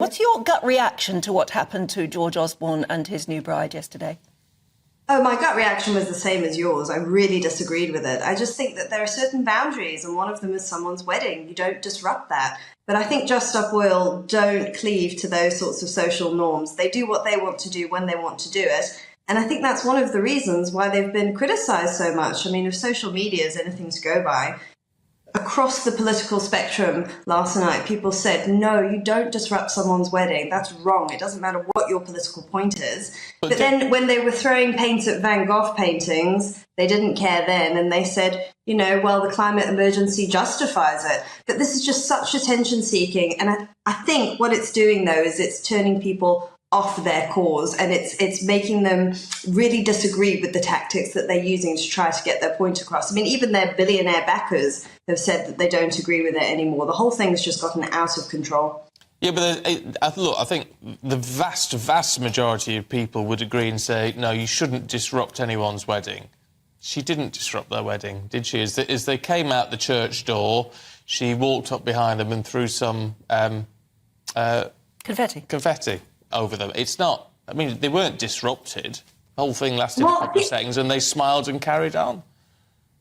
What's your gut reaction to what happened to George Osborne and his new bride yesterday? Oh, my gut reaction was the same as yours. I really disagreed with it. I just think that there are certain boundaries, and one of them is someone's wedding. You don't disrupt that. But I think Just Stop Oil don't cleave to those sorts of social norms. They do what they want to do when they want to do it. And I think that's one of the reasons why they've been criticized so much. I mean, if social media is anything to go by, across the political spectrum last night, people said, no, you don't disrupt someone's wedding. That's wrong. It doesn't matter what your political point is. But then when they were throwing paint at Van Gogh paintings, they didn't care then. And they said, you know, well, the climate emergency justifies it. But this is just such attention seeking. And I think what it's doing, though, is it's turning people off their cause, and it's making them really disagree with the tactics that they're using to try to get their point across. I mean, even their billionaire backers have said that they don't agree with it anymore. The whole thing's just gotten out of control. Yeah, but look, I think the vast majority of people would agree and say, no, you shouldn't disrupt anyone's wedding. She didn't disrupt their wedding, did she? As they came out the church door, she walked up behind them and threw some confetti over them. It's not... I mean, they weren't disrupted. The whole thing lasted a couple of seconds and they smiled and carried on.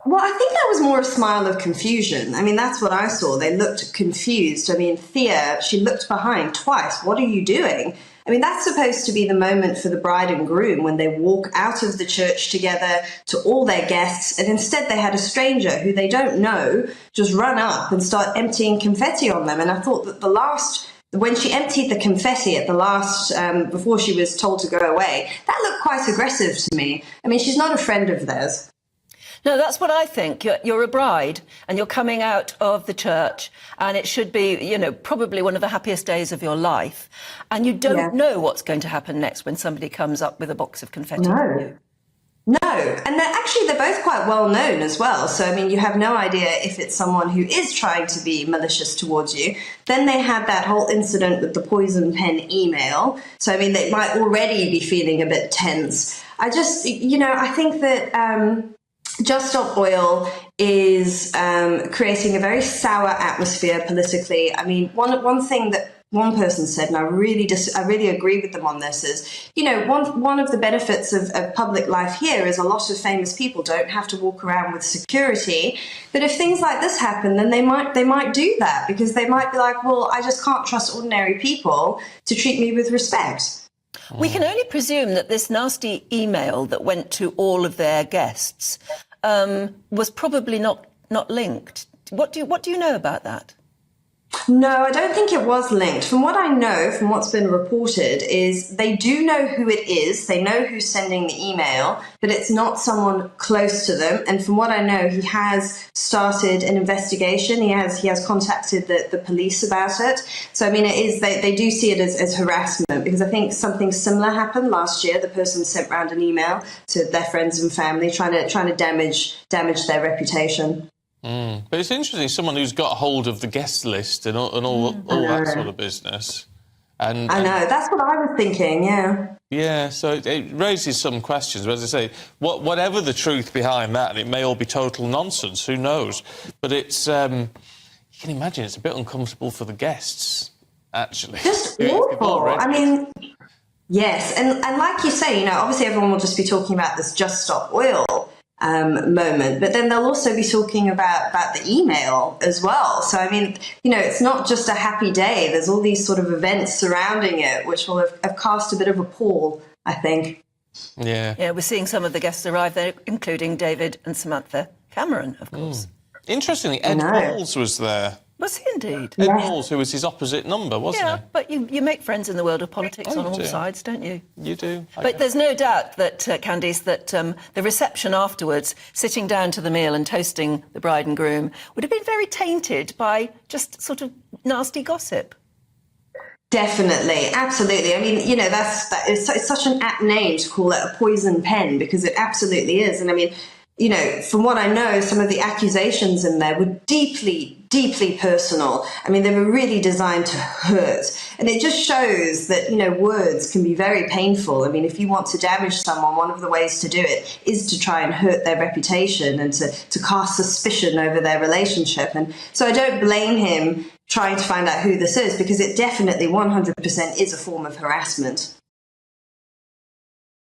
Well, I think that was more a smile of confusion. I mean, that's what I saw. They looked confused. I mean, Thea, she looked behind twice. What are you doing? I mean, that's supposed to be the moment for the bride and groom when they walk out of the church together to all their guests, and instead they had a stranger who they don't know just run up and start emptying confetti on them. And I thought that when she emptied the confetti at the last, before she was told to go away, that looked quite aggressive to me. I mean, she's not a friend of theirs. No, that's what I think. You're a bride and you're coming out of the church, and it should be, you know, probably one of the happiest days of your life. And you don't know what's going to happen next when somebody comes up with a box of confetti for you. No, and they're both quite well known as well. So, I mean, you have no idea if it's someone who is trying to be malicious towards you. Then they had that whole incident with the poison pen email. So, I mean, they might already be feeling a bit tense. I just, you know, I think that Just Stop Oil is creating a very sour atmosphere politically. I mean, one thing that one person said, and I really agree with them on this, is, you know, one of the benefits of public life here is a lot of famous people don't have to walk around with security. But if things like this happen, then they might do that, because they might be like, well, I just can't trust ordinary people to treat me with respect. We can only presume that this nasty email that went to all of their guests was probably not linked. What do you know about that? No, I don't think it was linked. From what I know, from what's been reported, is they do know who it is. They know who's sending the email, but it's not someone close to them. And from what I know, he has started an investigation. He has contacted the police about it. So, I mean, it is they do see it as harassment, because I think something similar happened last year. The person sent round an email to their friends and family trying to damage their reputation. But it's interesting, someone who's got hold of the guest list and all that sort of business. And I know, that's what I was thinking, yeah. Yeah, so it raises some questions. But as I say, whatever the truth behind that, and it may all be total nonsense, who knows? But it's, you can imagine it's a bit uncomfortable for the guests, actually. Just awful. I mean, yes, and like you say, you know, obviously everyone will just be talking about this Just Stop Oil moment, but then they'll also be talking about the email as well. So, I mean, you know, it's not just a happy day. There's all these sort of events surrounding it, which will have cast a bit of a pall, I think. Yeah, we're seeing some of the guests arrive there, including David and Samantha Cameron, of course. Interestingly, Ed Balls was there. Was he indeed? Ed Balls, who was his opposite number, wasn't he? Yeah, but you make friends in the world of politics on all sides, don't you? You do. But there's no doubt that, Candice, that the reception afterwards, sitting down to the meal and toasting the bride and groom, would have been very tainted by just sort of nasty gossip. Definitely, absolutely. I mean, you know, it's such an apt name to call it a poison pen, because it absolutely is. And I mean, you know, from what I know, some of the accusations in there were deeply personal. I mean, they were really designed to hurt. And it just shows that, words can be very painful. I mean, if you want to damage someone, one of the ways to do it is to try and hurt their reputation and to cast suspicion over their relationship. And so I don't blame him trying to find out who this is, because it definitely 100% is a form of harassment.